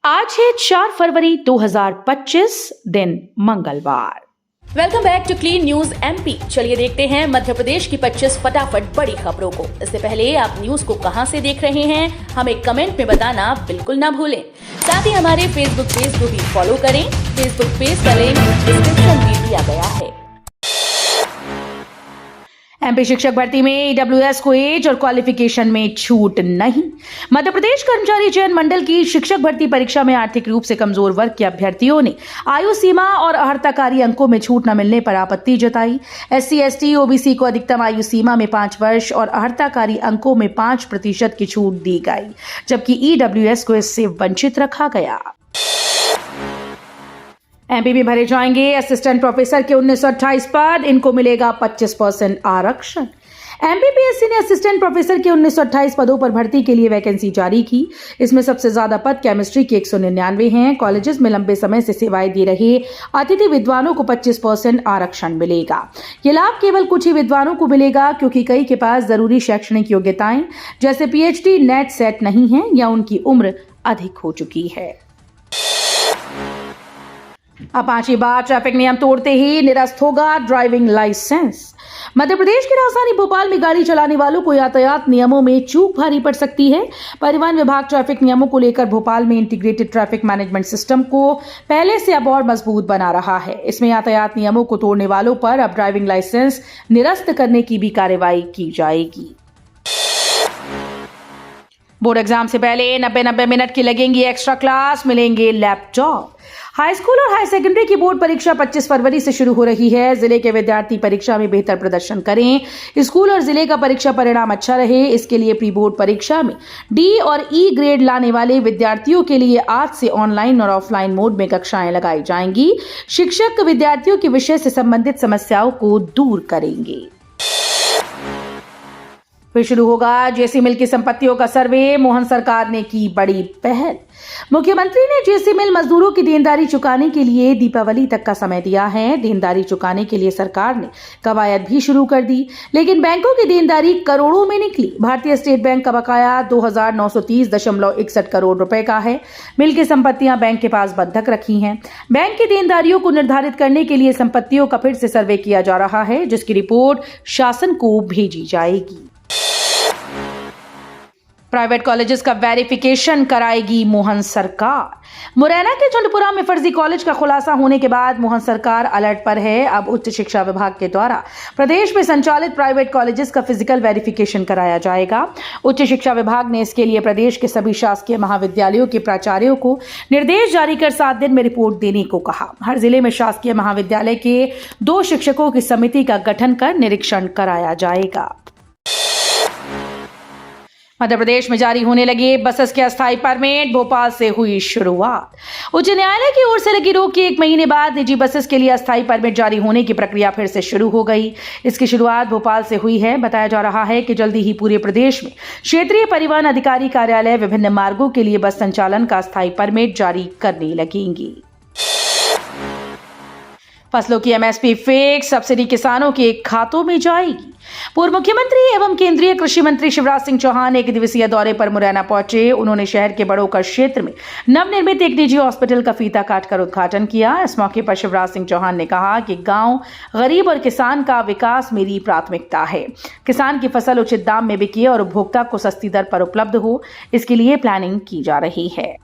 आज है 4 फरवरी 2025 दिन मंगलवार। Welcome back to clean news MP. चलिए देखते हैं मध्य प्रदेश की 25 फटाफट बड़ी खबरों को। इससे पहले आप न्यूज को कहां से देख रहे हैं हमें कमेंट में बताना बिल्कुल ना भूलें। साथ ही हमारे फेसबुक पेज को भी फॉलो करें। फेसबुक पेज का लिंक डिस्क्रिप्शन में दिया गया है। एमपी शिक्षक भर्ती में ईडब्ल्यूएस को एज और क्वालिफिकेशन में छूट नहीं। मध्य प्रदेश कर्मचारी चयन मंडल की शिक्षक भर्ती परीक्षा में आर्थिक रूप से कमजोर वर्ग के अभ्यर्थियों ने आयु सीमा और अर्हताकारी अंकों में छूट न मिलने पर आपत्ति जताई। एससी, एसटी, ओबीसी को अधिकतम आयु सीमा में 5 वर्ष और अर्हताकारी अंकों में 5% की छूट दी गई, जबकि ईडब्ल्यूएस को इससे वंचित रखा गया। एमपी में भरे जाएंगे असिस्टेंट प्रोफेसर के 1928 पद, इनको मिलेगा 25% आरक्षण। एमपीपीएससी ने असिस्टेंट प्रोफेसर के 1928 पदों पर भर्ती के लिए वैकेंसी जारी की। इसमें सबसे ज्यादा पद केमिस्ट्री के 199 हैं। कॉलेजेस में लंबे समय से सेवाएं दे रहे अतिथि विद्वानों को 25% आरक्षण मिलेगा। ये लाभ केवल कुछ ही विद्वानों को मिलेगा, क्योंकि कई के पास जरूरी शैक्षणिक योग्यताएं जैसे पीएचडी, नेट, सेट नहीं है या उनकी उम्र अधिक हो चुकी है। अब 5वीं बार ट्रैफिक नियम तोड़ते ही निरस्त होगा ड्राइविंग लाइसेंस। मध्य प्रदेश की राजधानी भोपाल में गाड़ी चलाने वालों को यातायात नियमों में चूक भारी पड़ सकती है। परिवहन विभाग ट्रैफिक नियमों को लेकर भोपाल में इंटीग्रेटेड ट्रैफिक मैनेजमेंट सिस्टम को पहले से अब और मजबूत बना रहा है। इसमें यातायात नियमों को तोड़ने वालों पर अब ड्राइविंग लाइसेंस निरस्त करने की भी कार्रवाई की जाएगी। बोर्ड एग्जाम से पहले 90 मिनट की लगेंगी एक्स्ट्रा क्लास, मिलेंगे लैपटॉप। हाई स्कूल और हाई सेकेंडरी की बोर्ड परीक्षा 25 फरवरी से शुरू हो रही है। जिले के विद्यार्थी परीक्षा में बेहतर प्रदर्शन करें, स्कूल और जिले का परीक्षा परिणाम अच्छा रहे, इसके लिए प्री बोर्ड परीक्षा में डी और ई ग्रेड लाने वाले विद्यार्थियों के लिए आज से ऑनलाइन और ऑफलाइन मोड में कक्षाएं लगाई जाएंगी। शिक्षक विद्यार्थियों के विषय से संबंधित समस्याओं को दूर करेंगे। फिर शुरू होगा जेसी मिल की संपत्तियों का सर्वे। मोहन सरकार ने की बड़ी पहल। मुख्यमंत्री ने जेसी मिल मजदूरों की देनदारी चुकाने के लिए दीपावली तक का समय दिया है। देनदारी चुकाने के लिए सरकार ने कवायद भी शुरू कर दी, लेकिन बैंकों की देनदारी करोड़ों में निकली। भारतीय स्टेट बैंक का बकाया 2930.61 करोड़ रुपए का है। मिल की संपत्तियां बैंक के पास बंधक रखी हैं। बैंक की देनदारियों को निर्धारित करने के लिए संपत्तियों का फिर से सर्वे किया जा रहा है, जिसकी रिपोर्ट शासन को भेजी जाएगी। प्राइवेट कॉलेजेस का वेरिफिकेशन कराएगी मोहन सरकार। मुरैना के झुंडपुरा में फर्जी कॉलेज का खुलासा होने के बाद मोहन सरकार अलर्ट पर है। अब उच्च शिक्षा विभाग के द्वारा प्रदेश में संचालित प्राइवेट कॉलेजेस का फिजिकल वेरिफिकेशन कराया जाएगा। उच्च शिक्षा विभाग ने इसके लिए प्रदेश के सभी शासकीय महाविद्यालयों के प्राचार्यों को निर्देश जारी कर 7 दिन में रिपोर्ट देने को कहा। हर जिले में शासकीय महाविद्यालय के 2 शिक्षकों की समिति का गठन कर निरीक्षण कराया जाएगा। मध्य प्रदेश में जारी होने लगे बसेस के अस्थायी परमिट, भोपाल से हुई शुरुआत। उच्च न्यायालय की ओर से लगी रोक के 1 महीने बाद निजी बसेस के लिए अस्थायी परमिट जारी होने की प्रक्रिया फिर से शुरू हो गई। इसकी शुरुआत भोपाल से हुई है। बताया जा रहा है कि जल्दी ही पूरे प्रदेश में क्षेत्रीय परिवहन अधिकारी कार्यालय विभिन्न मार्गों के लिए बस संचालन का अस्थायी परमिट जारी करने लगेंगी। फसलों की एमएसपी फिक्स, सब्सिडी किसानों के खातों में जाएगी। पूर्व मुख्यमंत्री एवं केंद्रीय कृषि मंत्री शिवराज सिंह चौहान 1 दिवसीय दौरे पर मुरैना पहुंचे। उन्होंने शहर के बड़ौकर क्षेत्र में नवनिर्मित एक निजी हॉस्पिटल का फीता काटकर उद्घाटन किया। इस मौके पर शिवराज सिंह चौहान ने कहा कि गांव, गरीब और किसान का विकास मेरी प्राथमिकता है। किसान की फसल उचित दाम में बिके और उपभोक्ता को सस्ती दर पर उपलब्ध हो, इसके लिए प्लानिंग की जा रही है।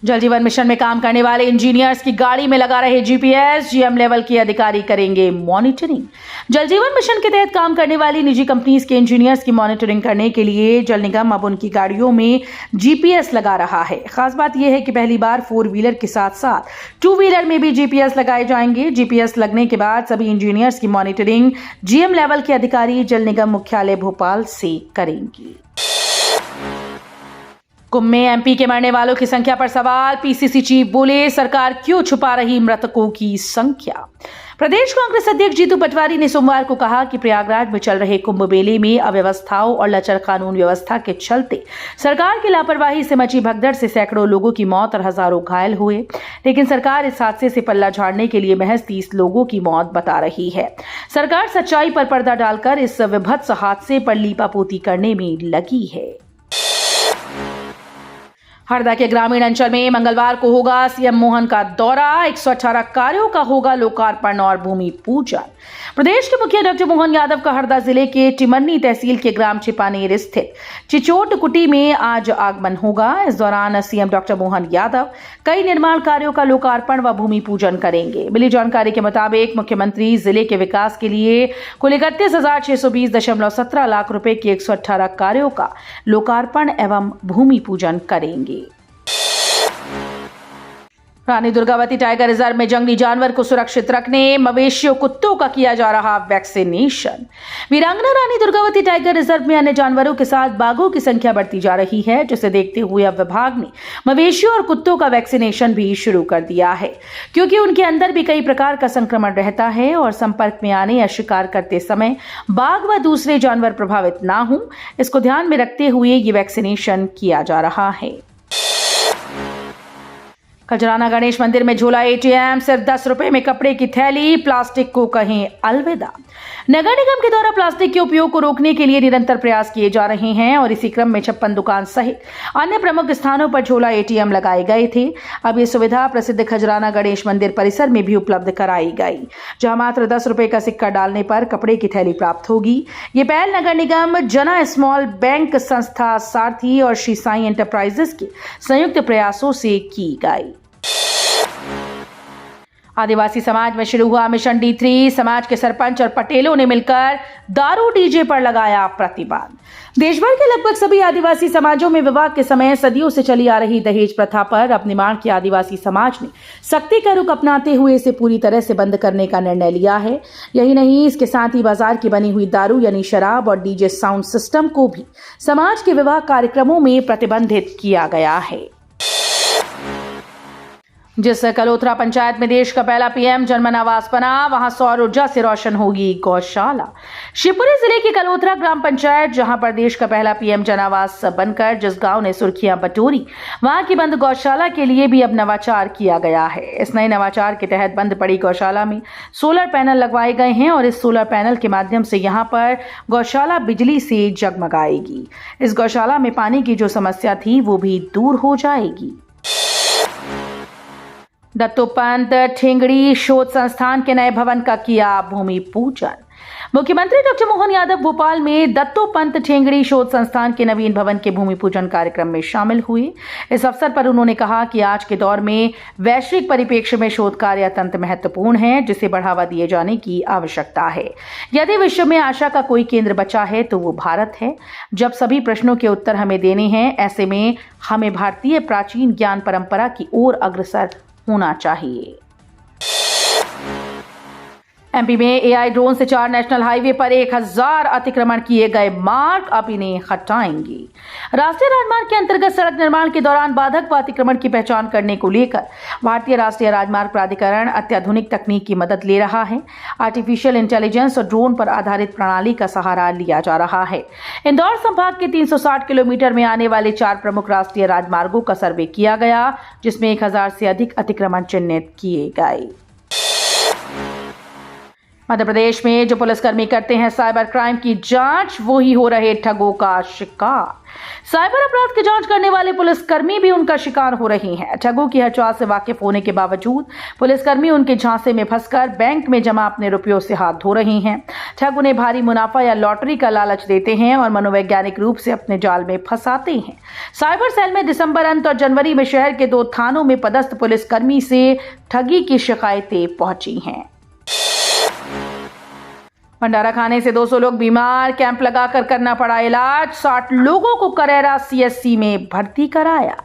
जल जीवन मिशन में काम करने वाले इंजीनियर्स की गाड़ी में लगा रहे जीपीएस, जीएम लेवल के अधिकारी करेंगे मॉनिटरिंग। जल जीवन मिशन के तहत काम करने वाली निजी कंपनीज के इंजीनियर्स की मॉनिटरिंग करने के लिए जल निगम अब उनकी गाड़ियों में जीपीएस लगा रहा है। खास बात यह है कि पहली बार 4 व्हीलर के साथ साथ 2 व्हीलर में भी जीपीएस लगाए जाएंगे। जीपीएस लगने के बाद सभी इंजीनियर्स की मॉनिटरिंग जीएम लेवल के अधिकारी जल निगम मुख्यालय भोपाल से करेंगे। कुंभ में एमपी के मरने वालों की संख्या पर सवाल। पीसीसी चीफ बोले, सरकार क्यों छुपा रही मृतकों की संख्या। प्रदेश कांग्रेस अध्यक्ष जीतू पटवारी ने सोमवार को कहा कि प्रयागराज में चल रहे कुंभ मेले में अव्यवस्थाओं और लचर कानून व्यवस्था के चलते सरकार की लापरवाही से मची भगदड़ से सैकड़ों लोगों की मौत और हजारों घायल हुए, लेकिन सरकार इस हादसे से पल्ला झाड़ने के लिए महज 30 लोगों की मौत बता रही है। सरकार सच्चाई पर पर्दा डालकर इस विभत्स हादसे पर लीपापोती करने में लगी है। हरदा के ग्रामीण अंचल में मंगलवार को होगा सीएम मोहन का दौरा। 118 कार्यों का होगा लोकार्पण और भूमि पूजन। प्रदेश के मुखिया डॉक्टर मोहन यादव का हरदा जिले के टिमरनी तहसील के ग्राम छिपानेर स्थित चिचोट कुटी में आज आगमन होगा। इस दौरान सीएम डॉक्टर मोहन यादव कई निर्माण कार्यों का लोकार्पण व भूमि पूजन करेंगे। मिली जानकारी के मुताबिक मुख्यमंत्री जिले के विकास के लिए कुल 31,620.17 लाख रुपए के 118 कार्यों का लोकार्पण एवं भूमि पूजन करेंगे। रानी दुर्गावती टाइगर रिजर्व में जंगली जानवर को सुरक्षित रखने मवेशियों कुत्तों का किया जा रहा वैक्सीनेशन। वीरांगना रानी दुर्गावती टाइगर रिजर्व में अन्य जानवरों के साथ बाघों की संख्या बढ़ती जा रही है, जिसे देखते हुए अब विभाग ने मवेशियों और कुत्तों का वैक्सीनेशन भी शुरू कर दिया है, क्योंकि उनके अंदर भी कई प्रकार का संक्रमण रहता है और संपर्क में आने या शिकार करते समय बाघ व दूसरे जानवर प्रभावित ना हो, इसको ध्यान में रखते हुए ये वैक्सीनेशन किया जा रहा है। खजराना गणेश मंदिर में झूला एटीएम, सिर्फ 10 रुपए में कपड़े की थैली, प्लास्टिक को कहें अलविदा। नगर निगम के द्वारा प्लास्टिक के उपयोग को रोकने के लिए निरंतर प्रयास किए जा रहे हैं और इसी क्रम में 56 दुकान सहित अन्य प्रमुख स्थानों पर झूला एटीएम लगाए गए थे। अब ये सुविधा प्रसिद्ध खजराना गणेश मंदिर परिसर में भी उपलब्ध कराई गई, जहां मात्र 10 रुपए का सिक्का डालने पर कपड़े की थैली प्राप्त होगी। ये पहल नगर निगम, जना स्मॉल बैंक संस्था, सारथी और श्री साई एंटरप्राइजेस के संयुक्त प्रयासों से की गई। आदिवासी समाज में शुरू हुआ मिशन D3। समाज के सरपंच और पटेलों ने मिलकर दारू डीजे पर लगाया प्रतिबंध। देश भर के लगभग सभी आदिवासी समाजों में विवाह के समय सदियों से चली आ रही दहेज प्रथा पर अब निमाड़ के आदिवासी समाज ने सख्ती का रुख अपनाते हुए इसे पूरी तरह से बंद करने का निर्णय लिया है। यही नहीं, इसके साथ ही बाजार की बनी हुई दारू यानी शराब और डीजे साउंड सिस्टम को भी समाज के विवाह कार्यक्रमों में प्रतिबंधित किया गया है। जिस कलोथरा पंचायत में देश का पहला पीएम जनमन आवास बना, वहां सौर ऊर्जा से रोशन होगी गौशाला। शिवपुरी जिले की कलोथरा ग्राम पंचायत, जहां पर देश का पहला पीएम जन आवास बनकर जिस गांव ने सुर्खियां बटोरी, वहां की बंद गौशाला के लिए भी अब नवाचार किया गया है। इस नए नवाचार के तहत बंद पड़ी गौशाला में सोलर पैनल लगवाए गए हैं और इस सोलर पैनल के माध्यम से यहां पर गौशाला बिजली से जगमगाएगी। इस गौशाला में पानी की जो समस्या थी वो भी दूर हो जाएगी। दत्तोपंत ठेंगड़ी शोध संस्थान के नए भवन का किया भूमि पूजन। मुख्यमंत्री डॉक्टर मोहन यादव भोपाल में दत्तोपंत ठेंगड़ी शोध संस्थान के नवीन भवन के भूमि पूजन कार्यक्रम में शामिल हुए। इस अवसर पर उन्होंने कहा कि आज के दौर में वैश्विक परिप्रेक्ष्य में शोध कार्य अत्यंत महत्वपूर्ण है, जिसे बढ़ावा दिए जाने की आवश्यकता है। यदि विश्व में आशा का कोई केंद्र बचा है तो वो भारत है। जब सभी प्रश्नों के उत्तर हमें देने हैं, ऐसे में हमें भारतीय प्राचीन ज्ञान परंपरा की ओर अग्रसर होना चाहिए। एमपी में एआई ड्रोन से 4 नेशनल हाईवे पर 1000 अतिक्रमण किए गए मार्ग अब इन्हें हटाएंगे। राष्ट्रीय राजमार्ग के अंतर्गत सड़क निर्माण के दौरान बाधक व अतिक्रमण की पहचान करने को लेकर भारतीय राष्ट्रीय राजमार्ग प्राधिकरण अत्याधुनिक तकनीक की मदद ले रहा है। आर्टिफिशियल इंटेलिजेंस और ड्रोन पर आधारित प्रणाली का सहारा लिया जा रहा है। इंदौर संभाग के 360 किलोमीटर में आने वाले 4 प्रमुख राष्ट्रीय राजमार्गों का सर्वे किया गया, जिसमें 1000 से अधिक अतिक्रमण चिन्हित किए गए। मध्य प्रदेश में जो पुलिसकर्मी करते हैं साइबर क्राइम की जांच, वो ही हो रहे ठगों का शिकार। साइबर अपराध की जांच करने वाले पुलिसकर्मी भी उनका शिकार हो रहे हैं। ठगों की हर चाल से वाकिफ होने के बावजूद पुलिसकर्मी उनके झांसे में फंसकर बैंक में जमा अपने रुपयों से हाथ धो रहे हैं। ठग उन्हें भारी मुनाफा या लॉटरी का लालच देते हैं और मनोवैज्ञानिक रूप से अपने जाल में फंसाते हैं। साइबर सेल में दिसंबर अंत और जनवरी में शहर के 2 थानों में पदस्थ पुलिसकर्मी से ठगी की शिकायतें पहुंची हैं। भंडारा खाने से 200 लोग बीमार, कैंप लगाकर करना पड़ा इलाज। 60 लोगों को करेरा सीएचसी में भर्ती कराया।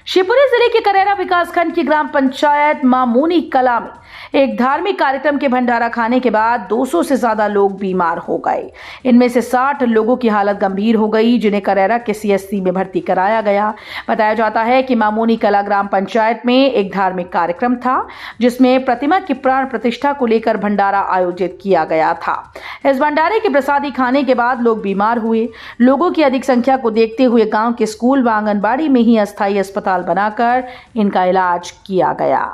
शिवपुरी जिले के करेरा विकासखंड की ग्राम पंचायत मामूनी कला में एक धार्मिक कार्यक्रम के भंडारा खाने के बाद 200 से ज्यादा लोग बीमार हो गए। इनमें से 60 लोगों की हालत गंभीर हो गई, जिन्हें करेरा के सीएचसी में भर्ती कराया गया। बताया जाता है कि मामूनी कला ग्राम पंचायत में एक धार्मिक कार्यक्रम था, जिसमें प्रतिमा की प्राण प्रतिष्ठा को लेकर भंडारा आयोजित किया गया था। इस भंडारे के प्रसादी खाने के बाद लोग बीमार हुए। लोगों की अधिक संख्या को देखते हुए गांव के स्कूल व आंगनबाड़ी में ही अस्थायी अस्पताल बनाकर इनका इलाज किया गया।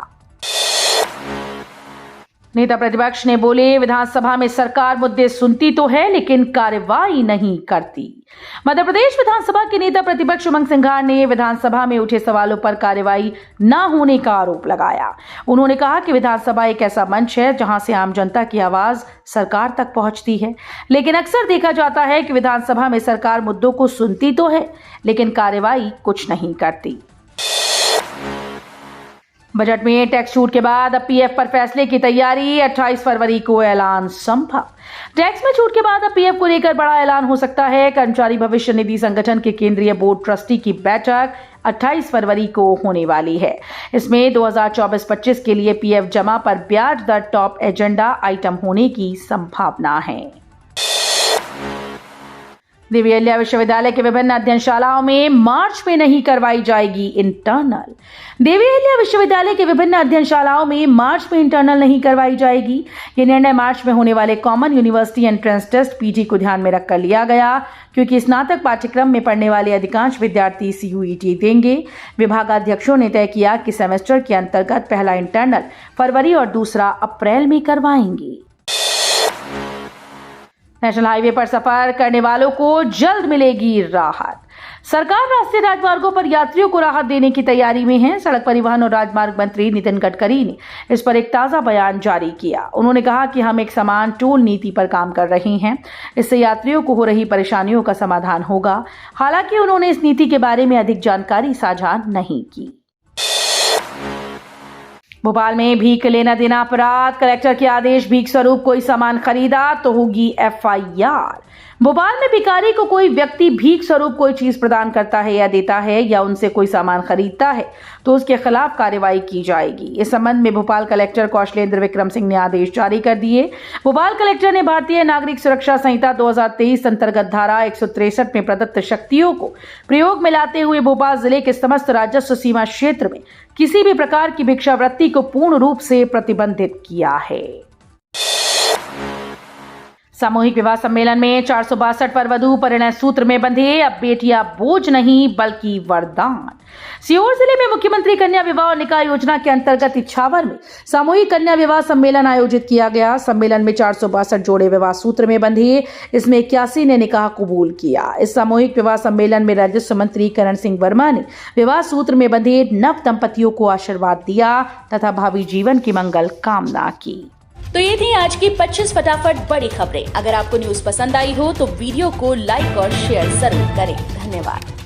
नेता प्रतिपक्ष ने बोले, विधानसभा में सरकार मुद्दे सुनती तो है लेकिन कार्रवाई नहीं करती। मध्य प्रदेश विधानसभा के नेता प्रतिपक्ष उमंग सिंघार ने विधानसभा में उठे सवालों पर कार्रवाई न होने का आरोप लगाया। उन्होंने कहा कि विधानसभा एक ऐसा मंच है जहां से आम जनता की आवाज सरकार तक पहुंचती है, लेकिन अक्सर देखा जाता है कि विधानसभा में सरकार मुद्दों को सुनती तो है लेकिन कार्रवाई कुछ नहीं करती। बजट में टैक्स छूट के बाद अब पीएफ पर फैसले की तैयारी, 28 फरवरी को ऐलान संभव। टैक्स में छूट के बाद अब पीएफ को लेकर बड़ा ऐलान हो सकता है। कर्मचारी भविष्य निधि संगठन के केंद्रीय बोर्ड ट्रस्टी की बैठक 28 फरवरी को होने वाली है। इसमें 2024-25 के लिए पीएफ जमा पर ब्याज दर टॉप एजेंडा आइटम होने की संभावना है। देवी अहिल्या विश्वविद्यालय के विभिन्न अध्ययनशालाओं में मार्च में नहीं करवाई जाएगी इंटरनल। देवी अहिल्या विश्वविद्यालय के विभिन्न अध्ययनशालाओं में मार्च में इंटरनल नहीं करवाई जाएगी। ये निर्णय मार्च में होने वाले common university entrance test PG को ध्यान में रखकर लिया गया, क्योंकि स्नातक पाठ्यक्रम में पढ़ने वाले अधिकांश विद्यार्थी सीयूईटी देंगे। विभागाध्यक्षों ने तय किया कि सेमेस्टर के अंतर्गत पहला इंटरनल फरवरी और दूसरा अप्रैल में करवाएंगे। नेशनल हाईवे पर सफर करने वालों को जल्द मिलेगी राहत। सरकार राष्ट्रीय राजमार्गों पर यात्रियों को राहत देने की तैयारी में है। सड़क परिवहन और राजमार्ग मंत्री नितिन गडकरी ने इस पर एक ताजा बयान जारी किया। उन्होंने कहा कि हम एक समान टोल नीति पर काम कर रहे हैं, इससे यात्रियों को हो रही परेशानियों का समाधान होगा। हालांकि उन्होंने इस नीति के बारे में अधिक जानकारी साझा नहीं की। भोपाल में भीख लेना देना अपराध, कलेक्टर के आदेश, भीख स्वरूप कोई सामान खरीदा तो होगी एफआईआर। भोपाल में भिखारी को कोई व्यक्ति भीख स्वरूप कोई चीज प्रदान करता है या देता है या उनसे कोई सामान खरीदता है तो उसके खिलाफ कार्रवाई की जाएगी। इस संबंध में भोपाल कलेक्टर कौशलेंद्र विक्रम सिंह ने आदेश जारी कर दिए। भोपाल कलेक्टर ने भारतीय नागरिक सुरक्षा संहिता 2023 अंतर्गत धारा 163 में प्रदत्त शक्तियों को प्रयोग में लाते हुए भोपाल जिले के समस्त राजस्व सीमा क्षेत्र में किसी भी प्रकार की भिक्षावृत्ति को पूर्ण रूप से प्रतिबंधित किया है। सामूहिक विवाह सम्मेलन में 462 वर वधू परिणय सूत्र में बंधे। अब बेटियां बोझ नहीं बल्कि वरदान। सीहोर जिले में मुख्यमंत्री कन्या विवाह और निकाह योजना के अंतर्गत इछावर में सामूहिक कन्या विवाह सम्मेलन आयोजित किया गया। सम्मेलन में 462 जोड़े विवाह सूत्र में बंधे। इसमें 81 ने निकाह कबूल किया। इस सामूहिक विवाह सम्मेलन में राजस्व मंत्री करण सिंह वर्मा ने विवाह सूत्र में बंधे नव दंपतियों को आशीर्वाद दिया तथा भावी जीवन की मंगल कामना की। तो ये थी आज की 25 फटाफट बड़ी खबरें। अगर आपको न्यूज पसंद आई हो तो वीडियो को लाइक और शेयर जरूर करें। धन्यवाद।